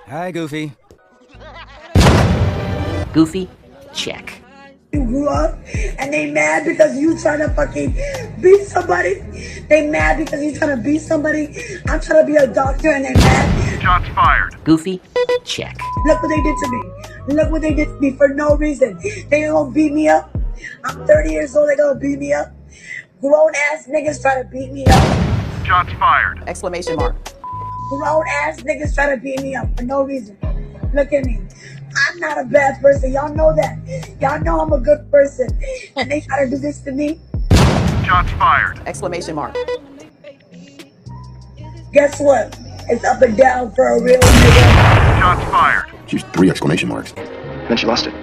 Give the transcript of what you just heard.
Hi, Goofy. Goofy, check. You grew up and they mad because you trying to fucking beat somebody. They mad because you trying to beat somebody. I'm trying to be a doctor and they mad. Shots fired. Goofy, check. Look what they did to me. Look what they did to me for no reason. They gonna beat me up. I'm 30 years old. They gonna beat me up. Grown ass niggas trying to beat me up. Shots fired. Exclamation mark. Grown ass niggas trying to beat me up for no reason. Look at me. I'm not a bad person. Y'all know that. Y'all know I'm a good person. And they try to do this to me. Shots fired. Exclamation mark. Guess what? It's up and down for a real nigga. Shots fired. She's 3 exclamation marks. Then she lost it.